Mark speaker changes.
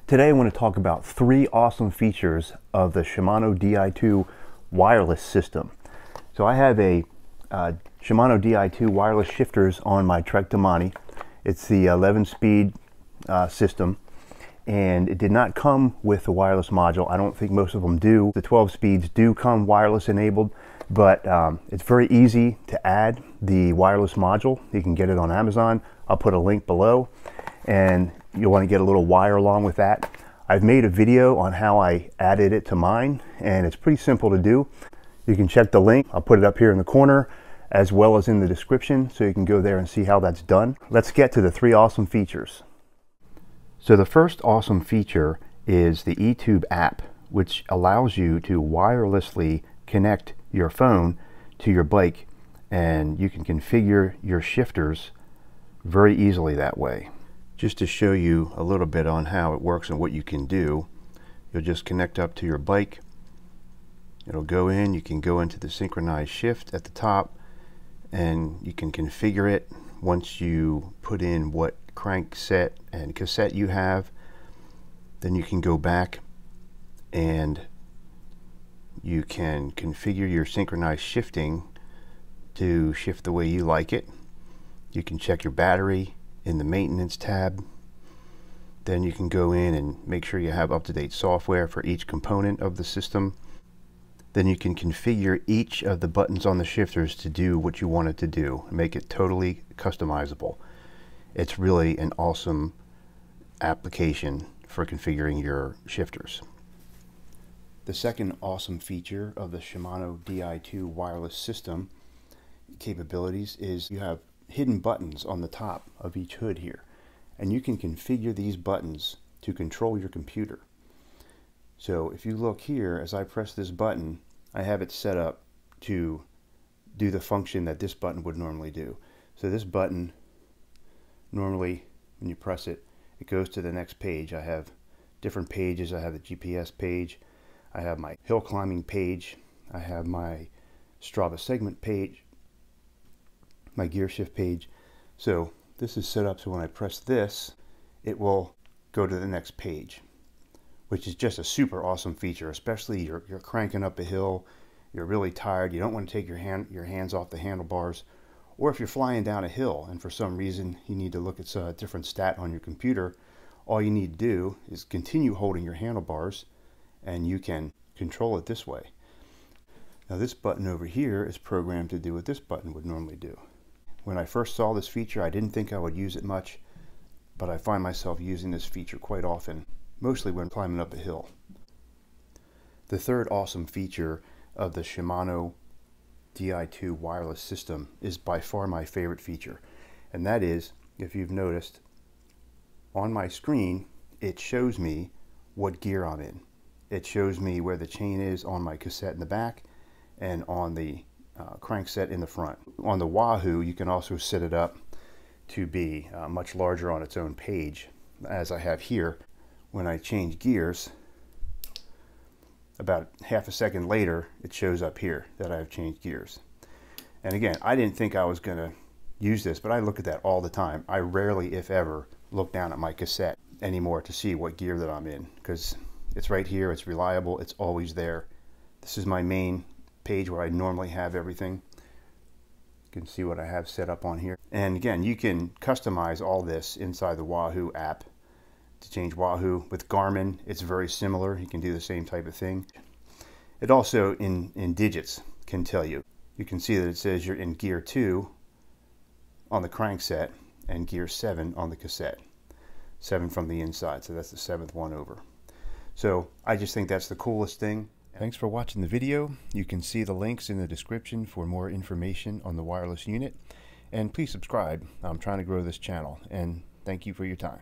Speaker 1: Today I want to talk about three awesome features of the Shimano DI2 wireless system. So I have a Shimano DI2 wireless shifters on my Trek Damani. It's the 11-speed system, and it did not come with the wireless module. I don't think most of them do. The 12 speeds do come wireless enabled, but it's very easy to add the wireless module. You can get it on Amazon. I'll put a link below, and you'll want to get a little wire along with that. I've made a video on how I added it to mine, and it's pretty simple to do. You can check the link. I'll put it up here in the corner as well as in the description, so you can go there and see how that's done. Let's get to the three awesome features. So the first awesome feature is the eTube app, which allows you to wirelessly connect your phone to your bike, and you can configure your shifters very easily that way. Just to show you a little bit on how it works and what you can do, you'll just connect up to your bike. It'll go in, you can go into the synchronized shift at the top, and you can configure it. Once you put in what crank set and cassette you have, then you can go back and you can configure your synchronized shifting to shift the way you like it. You can check your battery in the maintenance tab. Then you can go in and make sure you have up-to-date software for each component of the system. Then you can configure each of the buttons on the shifters to do what you want it to do and make it totally customizable. It's really an awesome application for configuring your shifters. The second awesome feature of the Shimano DI2 wireless system capabilities is you have hidden buttons on the top of each hood here, and you can configure these buttons to control your computer. So if you look here, as I press this button, I have it set up to do the function that this button would normally do. So this button, normally when you press it, it goes to the next page. I have different pages. I have the GPS page, I have my hill climbing page, I have my Strava segment page, my gear shift page. So this is set up so when I press this, it will go to the next page, which is just a super awesome feature, especially you're cranking up a hill, you're really tired, you don't want to take your hands off the handlebars, or if you're flying down a hill and for some reason you need to look at a different stat on your computer, all you need to do is continue holding your handlebars and you can control it this way. Now this button over here is programmed to do what this button would normally do. When I first saw this feature, I didn't think I would use it much, but I find myself using this feature quite often, mostly when climbing up a hill. The third awesome feature of the Shimano DI2 wireless system is by far my favorite feature, and that is, if you've noticed, on my screen it shows me what gear I'm in. It shows me where the chain is on my cassette in the back and on the crankset in the front. On the Wahoo, you can also set it up to be much larger on its own page, as I have here. When I change gears, about half a second later, it shows up here that I've changed gears. And again, I didn't think I was going to use this, but I look at that all the time. I rarely, if ever, look down at my cassette anymore to see what gear that I'm in, because it's right here, it's reliable, it's always there. This is my main page where I normally have everything. You can see what I have set up on here. And again, you can customize all this inside the Wahoo app to change Wahoo. With Garmin, it's very similar. You can do the same type of thing. It also, in digits, can tell you. You can see that it says you're in gear 2 on the crankset and gear 7 on the cassette. 7 from the inside, so that's the 7th one over. So I just think that's the coolest thing. Thanks for watching the video. You can see the links in the description for more information on the wireless unit. And please subscribe. I'm trying to grow this channel. And thank you for your time.